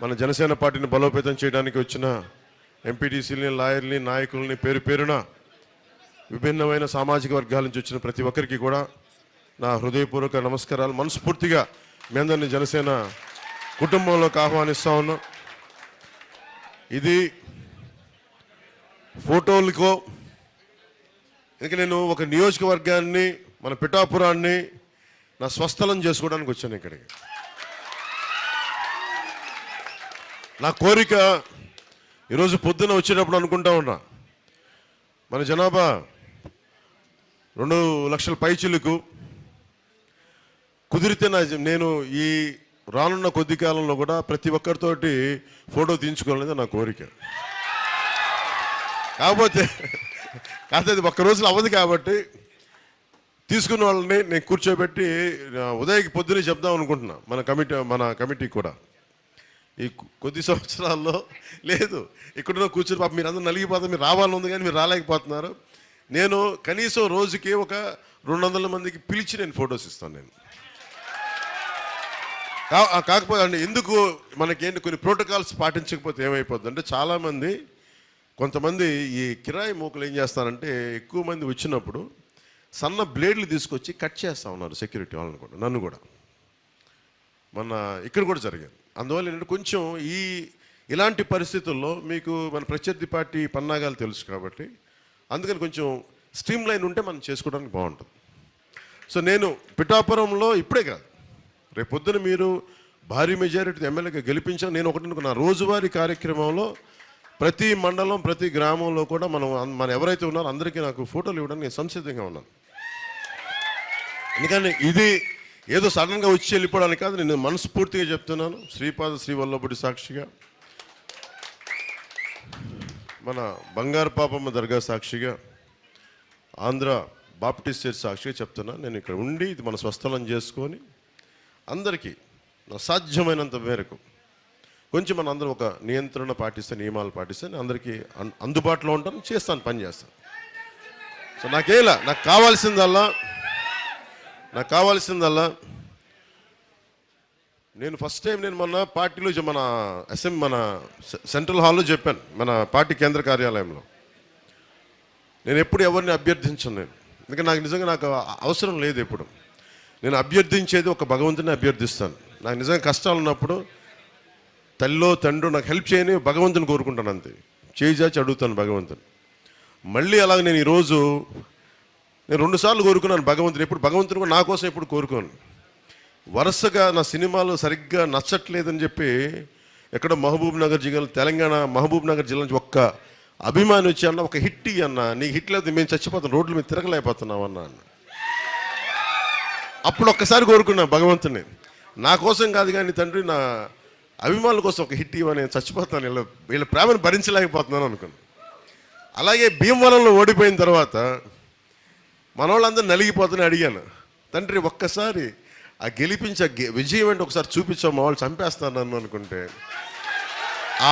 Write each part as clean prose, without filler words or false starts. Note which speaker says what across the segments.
Speaker 1: మన జనసేన పార్టీని బలోపేతం చేయడానికి వచ్చిన ఎంపీటీసీలని, లాయర్ని, నాయకుల్ని, పేరు పేరున విభిన్నమైన సామాజిక వర్గాల నుంచి వచ్చిన ప్రతి ఒక్కరికి కూడా నా హృదయపూర్వక నమస్కారాలు. మనస్ఫూర్తిగా మీ అందరినీ జనసేన కుటుంబంలోకి ఆహ్వానిస్తా ఉన్నా. ఇది ఫోటోలకో, ఇంక నేను ఒక నియోజకవర్గాన్ని, మన పిఠాపురాన్ని నా స్వస్థలం చేసుకోవడానికి వచ్చాను ఇక్కడికి. నా కోరిక ఈరోజు పొద్దున వచ్చేటప్పుడు అనుకుంటా ఉన్నా, మన జనాభా 2 లక్షల పైచిలకు కుదిరితే నేను ఈ రానున్న కొద్ది కాలంలో కూడా ప్రతి ఒక్కరితోటి ఫోటో తీయించుకోవాలనేది నా కోరిక. కాకపోతే అది ఒక్క రోజులో అవ్వదు కాబట్టి తీసుకున్న వాళ్ళని నేను కూర్చోబెట్టి ఉదయకి పొద్దునే చెప్దాం అనుకుంటున్నా. మన కమిటీ కూడా ఈ కొద్ది సంవత్సరాల్లో లేదు, ఇక్కడున్న కూర్చొని పాప మీరు అందరూ నలిగిపోతారు, మీరు రావాలని ఉంది కానీ మీరు రాలేకపోతున్నారు. నేను కనీసం రోజుకి ఒక 200 మందికి పిలిచి నేను ఫొటోస్ ఇస్తాను. నేను కాకపోతే అంటే ఎందుకు మనకేంటి కొన్ని ప్రోటోకాల్స్ పాటించకపోతే ఏమైపోద్ది అంటే, చాలామంది కొంతమంది ఈ కిరాయి మూకలు ఏం చేస్తారంటే, ఎక్కువ మంది వచ్చినప్పుడు సన్న బ్లేడ్లు తీసుకొచ్చి కట్ చేస్తూ ఉన్నారు సెక్యూరిటీ వాళ్ళని కూడా, నన్ను కూడా. మన ఇక్కడ కూడా జరిగింది. అందువల్ల ఏంటంటే కొంచెం ఇలాంటి పరిస్థితుల్లో మీకు మన ప్రత్యర్థి పార్టీ పన్నాగాలు తెలుసు కాబట్టి, అందుకని కొంచెం స్ట్రీమ్ లైన్ ఉంటే మనం చేసుకోవడానికి బాగుంటుంది. సో నేను పిఠాపురంలో ఇప్పుడే కాదు, రేపు పొద్దున మీరు భారీ మెజారిటీ ఎమ్మెల్యేగా గెలిపించాను. నేను ఒకటి అనుకున్నా, రోజువారీ కార్యక్రమంలో ప్రతి మండలం, ప్రతి గ్రామంలో కూడా మనం ఎవరైతే ఉన్నారో అందరికీ నాకు ఫోటోలు ఇవ్వడానికి నేను సంసిద్ధంగా ఉన్నాను. ఎందుకంటే ఇది ఏదో సడన్గా వచ్చి వెళ్ళిపోవడానికి కాదు, నేను మనస్ఫూర్తిగా చెప్తున్నాను. శ్రీపాద శ్రీవల్లభుడి సాక్షిగా, మన బంగారు పాపమ్మ దర్గా సాక్షిగా, ఆంధ్ర బాప్టిస్ట్ చర్చ్ సాక్షిగా చెప్తున్నా. నేను ఇక్కడ ఉండి ఇది మన స్వస్థలం చేసుకొని అందరికీ నా సాధ్యమైనంత మేరకు కొంచెం మన అందరం ఒక నియంత్రణ పాటిస్తే, నియమాలు పాటిస్తే అందరికీ అందుబాటులో ఉంటాను, చేస్తాను, పని చేస్తాను. సో నాకు కావాల్సిందల్లా నేను ఫస్ట్ టైం నేను మొన్న పార్టీలో మన సెంట్రల్ హాల్లో చెప్పాను, మన పార్టీ కేంద్ర కార్యాలయంలో. నేను ఎప్పుడు ఎవరిని అభ్యర్థించను. ఎందుకంటే నాకు అవసరం లేదు. ఎప్పుడు నేను అభ్యర్థించేది ఒక భగవంతుని అభ్యర్థిస్తాను. నాకు నిజంగా కష్టాలు ఉన్నప్పుడు తల్లో తండ్రి నాకు హెల్ప్ చేయని భగవంతుని కోరుకుంటాను, అంతే. చేయి చాచి అడుగుతాను భగవంతుని. మళ్ళీ అలాగే నేను ఈరోజు 2 సార్లు కోరుకున్నాను భగవంతుని. ఎప్పుడు భగవంతుని కూడా నా కోసం ఎప్పుడు కోరుకోను. వరుసగా నా సినిమాలు సరిగ్గా నచ్చట్లేదని చెప్పి ఎక్కడో తెలంగాణ మహబూబ్ నగర్ జిల్లా నుంచి ఒక్క అభిమాని వచ్చి అన్న, ఒక హిట్ అన్న, నీకు హిట్ లేదు, మేము చచ్చిపోతాం, రోడ్ల మీద తిరగలేకపోతున్నాం అన్న. అప్పుడు ఒక్కసారి కోరుకున్నా భగవంతుని, నా కోసం కాదు కానీ తండ్రి, నా అభిమానుల కోసం ఒక హిట్ ఇవ్వ, నేను చచ్చిపోతాను, వీళ్ళ ప్రేమను భరించలేకపోతున్నాను అనుకున్నాను. అలాగే భీమవరంలో ఓడిపోయిన తర్వాత మన వాళ్ళందరూ నలిగిపోతుందని అడిగాను, తండ్రి ఒక్కసారి ఆ గెలిపించే విజయం అంటే ఒకసారి చూపించాం, మా వాళ్ళు చంపేస్తాను నన్ను అనుకుంటే, ఆ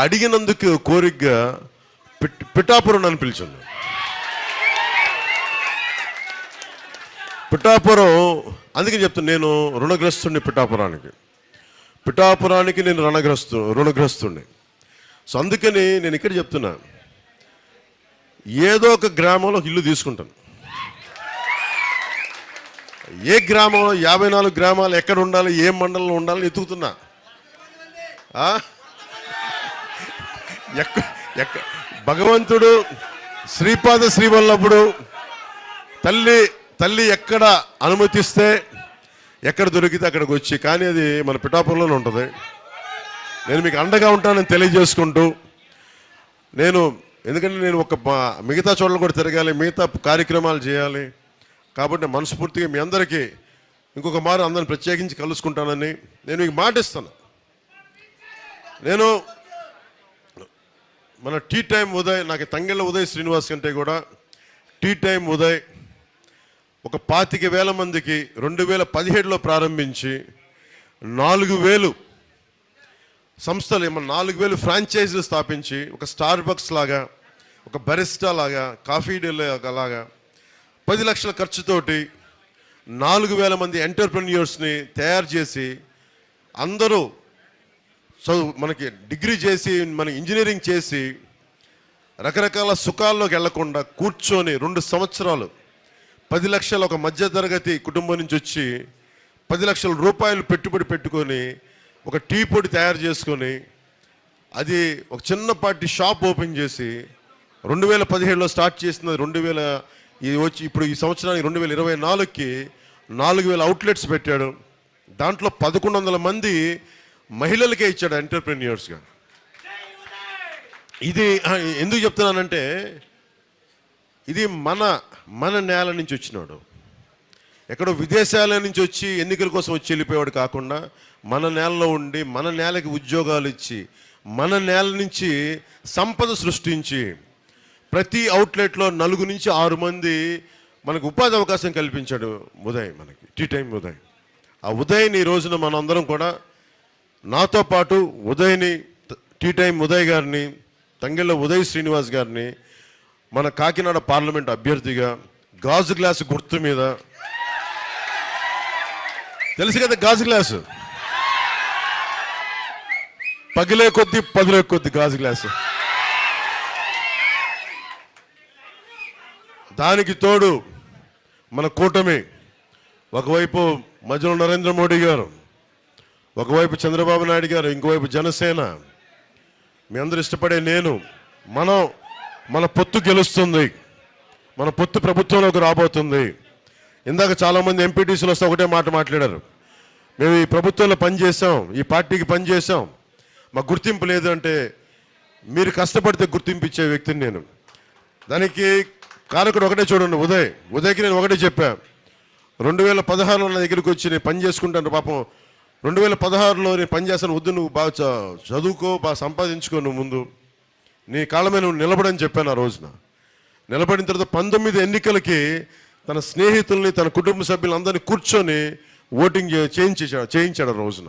Speaker 1: అడిగినందుకు కోరికగా పిఠాపురం నన్ను పిలిచింది. పిఠాపురం అందుకే చెప్తాను, నేను రుణగ్రస్తుడిని. పిఠాపురానికి నేను రుణగ్రస్తుడిని. సో అందుకని నేను ఇక్కడ చెప్తున్నా, ఏదో ఒక గ్రామంలో ఇల్లు తీసుకుంటాను. ఏ గ్రామంలో 54 గ్రామాలు ఎక్కడ ఉండాలి, ఏ మండలంలో ఉండాలని ఎత్తుకుతున్నా. భగవంతుడు శ్రీపాద శ్రీవల్లభుడు తల్లి ఎక్కడ అనుమతిస్తే, ఎక్కడ దొరికితే అక్కడికి వచ్చి, కానీ అది మన పిఠాపురంలోనే ఉంటుంది. నేను మీకు అండగా ఉంటానని తెలియజేసుకుంటూ, ఎందుకంటే నేను మిగతా చోట్ల కూడా తిరగాలి, మిగతా కార్యక్రమాలు చేయాలి కాబట్టి మనస్ఫూర్తిగా మీ అందరికీ ఇంకొక మారు అందరిని ప్రత్యేకించి కలుసుకుంటానని నేను మీకు మాటిస్తాను. నేను మన టీ టైం ఉదయ్, నాకు తంగెళ్ళ ఉదయ్ శ్రీనివాస్ కంటే కూడా టీ టైం ఉదయ్ ఒక 25,000 మందికి 2017లో ప్రారంభించి 4,000 సంస్థలు, 4,000 ఫ్రాంచైజీలు స్థాపించి, ఒక స్టార్ బక్స్ లాగా, ఒక బరిస్టా లాగా, కాఫీ డే లాగా 10 లక్షల ఖర్చుతోటి 4,000 మంది ఎంటర్ప్రెన్యూర్స్ని తయారు చేసి అందరూ మనకి డిగ్రీ చేసి మన ఇంజనీరింగ్ చేసి రకరకాల సుఖాల్లోకి వెళ్లకుండా కూర్చొని 2 సంవత్సరాలు 10 లక్షల ఒక మధ్యతరగతి కుటుంబం నుంచి వచ్చి 10 లక్షల రూపాయలు పెట్టుబడి పెట్టుకొని ఒక టీ పొడి తయారు చేసుకొని అది ఒక చిన్నపాటి షాప్ ఓపెన్ చేసి 2017లో స్టార్ట్ చేసినది 2000 ఇది వచ్చి ఇప్పుడు ఈ సంవత్సరానికి 2024కి 4000 అవుట్లెట్స్ పెట్టాడు. దాంట్లో 1100 మంది మహిళలకే ఇచ్చాడు ఎంటర్ప్రెన్యూర్స్గా. ఇది ఎందుకు చెప్తున్నానంటే ఇది మన నేల నుంచి వచ్చినాడు. ఎక్కడో విదేశాల నుంచి వచ్చి ఎన్నికల కోసం వచ్చి వెళ్ళిపోయాడు కాకుండా మన నేలలో ఉండి మన నేలకి ఉద్యోగాలు ఇచ్చి మన నేల నుంచి సంపద సృష్టించి ప్రతి అవుట్లెట్లో 4 నుంచి 6 మంది మనకు ఉపాధి అవకాశం కల్పించాడు ఉదయ్, మనకి టీ టైం ఉదయ్. ఆ ఉదయ్ని ఈ రోజున మనందరం కూడా నాతో పాటు ఉదయ్ని, టీ టైం ఉదయ్ గారిని, తంగెళ్ళ ఉదయ్ శ్రీనివాస్ గారిని మన కాకినాడ పార్లమెంట్ అభ్యర్థిగా గాజు గ్లాసు గుర్తు మీద, తెలుసు కదా గాజు గ్లాసు, పగిలే కొద్ది పదులే కొద్ది గాజు గ్లాసు, దానికి తోడు మన కూటమి, ఒకవైపు మధ్యలో నరేంద్ర మోడీ గారు, ఒకవైపు చంద్రబాబు నాయుడు గారు, ఇంకోవైపు జనసేన, మీ అందరూ ఇష్టపడే నేను, మన పొత్తు గెలుస్తుంది, మన పొత్తు ప్రభుత్వంలోకి రాబోతుంది. ఇందాక చాలామంది ఎంపీటీసీలు వస్తే ఒకటే మాట మాట్లాడారు, మేము ఈ ప్రభుత్వంలో పనిచేసాం, ఈ పార్టీకి పనిచేసాం, మాకు గుర్తింపు లేదు అంటే మీరు కష్టపడితే గుర్తింపు ఇచ్చే వ్యక్తిని నేను. దానికి కారకుడు ఒకటే చూడండి, ఉదయ్కి నేను ఒకటే చెప్పా, 2016లో నా దగ్గరికి వచ్చి నేను పని చేసుకుంటాను, పాపం 2016లో నేను పని చేస్తాను, వద్దు నువ్వు బాగా చదువుకో, బాగా సంపాదించుకో, నువ్వు ముందు నీ కాళ్ళ మీద నువ్వు నిలబడని చెప్పాను. ఆ రోజున నిలబడిన తర్వాత 19 ఎన్నికలకి తన స్నేహితుల్ని, తన కుటుంబ సభ్యులందరినీ కూర్చొని ఓటింగ్ చేయించాడు ఆ రోజున.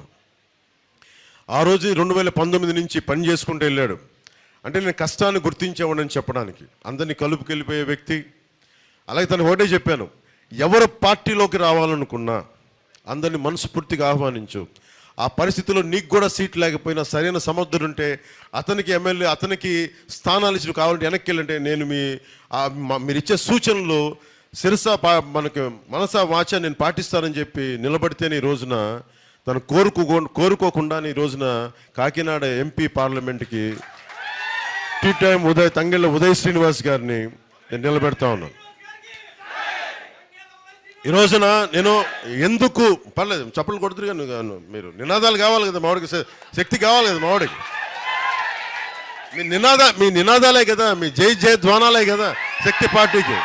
Speaker 1: ఆ రోజు 2019 నుంచి పని చేసుకుంటూ వెళ్ళాడు. అంటే నేను కష్టాన్ని గుర్తించేవాడని చెప్పడానికి, అందరినీ కలుపుకెళ్ళిపోయే వ్యక్తి. అలాగే తను ఒకటే చెప్పాను, ఎవరు పార్టీలోకి రావాలనుకున్నా అందరినీ మనస్ఫూర్తిగా ఆహ్వానించు. ఆ పరిస్థితిలో నీకు కూడా సీట్ లేకపోయినా సరైన సమర్థుడుంటే అతనికి ఎమ్మెల్యే, అతనికి స్థానాలు ఇచ్చి కావాలంటే వెనక్కి వెళ్ళంటే నేను మీరు ఇచ్చే సూచనలు శిరసా మనకి మనసా వాచ నేను పాటిస్తానని చెప్పి నిలబడితేనే ఈ రోజున తను కోరుకోకుండా ఈ రోజున కాకినాడ ఎంపీ పార్లమెంట్కి టీ టైం తంగెళ్ళ ఉదయ్ శ్రీనివాస్ గారిని నేను నిలబెడతా ఉన్నాను. ఈ రోజున నేను ఎందుకు పర్లేదు చప్పలు కొడుతురు కానీ మీరు నినాదాలు కావాలి కదా, మావాడికి శక్తి కావాలి కదా, మావాడికి మీ నినాదాలే కదా, మీ జయ ధ్వానాలే కదా శక్తి పార్టీకి.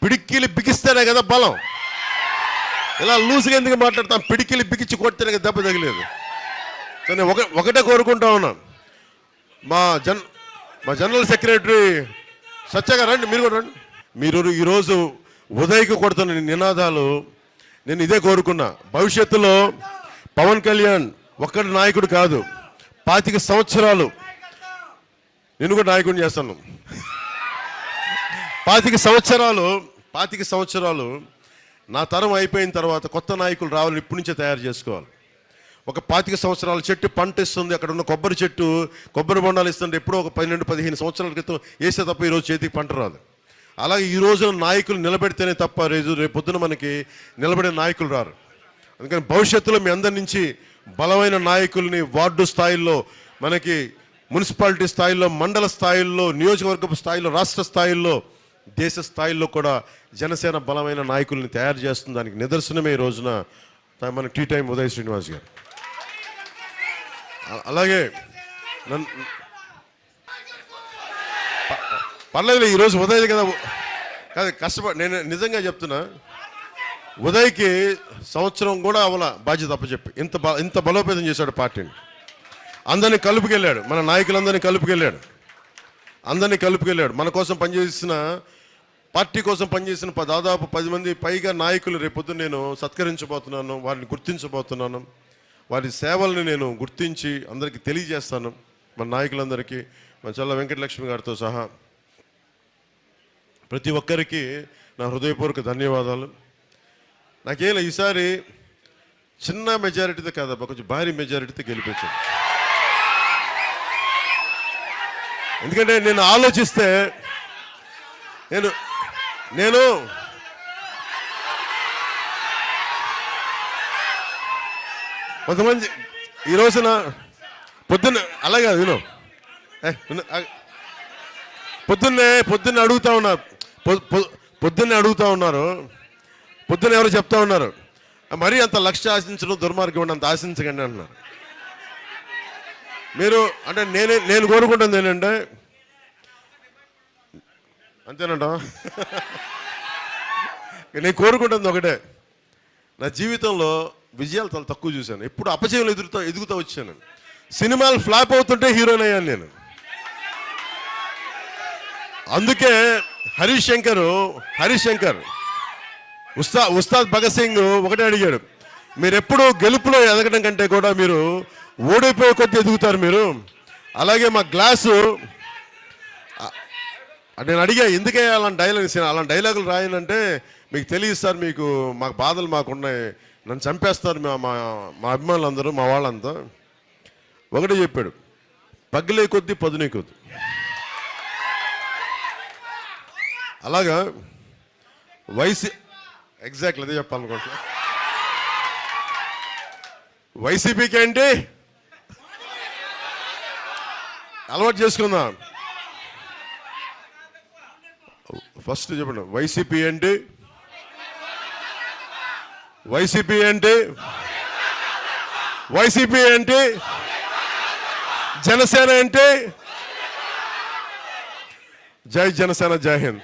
Speaker 1: పిడికిలి బిగిస్తేనే కదా బలం. ఇలా లూజ్గా ఎందుకు మాట్లాడతాం, పిడికిలి బిగించి కొడితేనే కదా దెబ్బ తగిలేదు. సో నేను ఒకటే కోరుకుంటా ఉన్నాను, మా జనరల్ సెక్రటరీ సత్య గారు రండి, మీరు కూడా రండి. మీరు ఈరోజు ఉదయ్కి కొడుతున్న నినాదాలు నేను ఇదే కోరుకున్నా. భవిష్యత్తులో పవన్ కళ్యాణ్ ఒక్కడి నాయకుడు కాదు, 25 సంవత్సరాలు నేను కూడా నాయకుడిని చేస్తాను. 25 సంవత్సరాలు నా తరం అయిపోయిన తర్వాత కొత్త నాయకులు రావాలని ఇప్పటి నుంచే తయారు చేసుకోవాలి. ఒక 25 సంవత్సరాల చెట్టు పంట ఇస్తుంది, అక్కడ ఉన్న కొబ్బరి చెట్టు కొబ్బరి బొండాలు ఇస్తుంటే ఎప్పుడో ఒక 12-15 సంవత్సరాల క్రితం వేసే తప్ప ఈరోజు చేతికి పంట రాదు. అలాగే ఈ రోజున నాయకులు నిలబెడితేనే తప్ప రేపు పొద్దున మనకి నిలబడే నాయకులు రారు. అందుకని భవిష్యత్తులో మీ అందరి నుంచి బలమైన నాయకుల్ని వార్డు స్థాయిల్లో, మనకి మున్సిపాలిటీ స్థాయిల్లో, మండల స్థాయిల్లో, నియోజకవర్గ స్థాయిలో, రాష్ట్ర స్థాయిల్లో, దేశ స్థాయిల్లో కూడా జనసేన బలమైన నాయకుల్ని తయారు చేస్తుంది. దానికి నిదర్శనమే ఈ రోజున మన టీ టైం ఉదయ్ శ్రీనివాస్ గారు. అలాగే పర్లేదు ఈరోజు ఉదయ్ కదా కాదు కష్టపడి, నేను నిజంగా చెప్తున్నా, ఉదయ్కి సంవత్సరం కూడా అవల బాధ్యత అప్పచెప్పి ఇంత బలోపేతం చేశాడు పార్టీని. అందరినీ కలుపుకెళ్ళాడు, మన నాయకులందరినీ కలుపుకెళ్ళాడు. మన కోసం పనిచేసిన, పార్టీ కోసం పనిచేసిన దాదాపు 10 మంది పైగా నాయకులు రేపొద్దు నేను సత్కరించబోతున్నాను, వారిని గుర్తించబోతున్నాను. వారి సేవల్ని నేను గుర్తించి అందరికీ తెలియజేస్తాను. మన నాయకులందరికీ, మన చల్ల వెంకటలక్ష్మి గారితో సహా ప్రతి ఒక్కరికి నా హృదయపూర్వక ధన్యవాదాలు. నాకేలా ఈసారి చిన్న మెజారిటీతో కాదబ్బా, కొంచెం భారీ మెజారిటీతో గెలిపించాను. ఎందుకంటే నేను ఆలోచిస్తే నేను కొంతమంది ఈ రోజున పొద్దున్న అలాగే విను పొద్దున్నే అడుగుతా ఉన్నారు, పొద్దున్నే అడుగుతా ఉన్నారు, పొద్దున్న ఎవరు చెప్తా ఉన్నారు, మరీ అంత లక్ష్య ఆశించడం దుర్మార్గం, అంత ఆశించకండి అంటున్నారు. మీరు అంటే నేను కోరుకుంటుంది ఏంటంటే, అంతేనంట, నేను కోరుకుంటుంది ఒకటే, నా జీవితంలో విజయాలు చాలా తక్కువ చూశాను, ఎప్పుడు అపజయాలు ఎదుగుతూ వచ్చాను. సినిమాలు ఫ్లాప్ అవుతుంటే హీరోయిన్ అయ్యాను నేను. అందుకే హరీష్ శంకర్ ఉస్తాద్ భగత్ సింగ్ ఒకటే అడిగాడు, మీరు ఎప్పుడు గెలుపులో ఎదగడం కంటే కూడా మీరు ఓడిపోయే కొద్దీ ఎదుగుతారు మీరు. అలాగే మా గ్లాసు నేను అడిగా, ఎందుకే అలాంటి డైలాగులు రాయనంటే, మీకు తెలియదు సార్, మాకు బాధలు మాకున్నాయి, నన్ను చంపేస్తారు మా అభిమానులు అందరూ, మా వాళ్ళంతా. ఒకటే చెప్పాడు, పగిలే కొద్దీ పదునే కొద్ది. అలాగా ఎగ్జాక్ట్లీ అదే చెప్పాలనుకుంటా. వైసీపీకి ఏంటి అలవాటు చేసుకుందాం. ఫస్ట్ చెప్పండి, వైసీపీ ఏంటి, వైసీపీ ఏంటి, వైసీపీ ఏంటి, జనసేన ఏంటి. జై జనసేన, జై హింద్.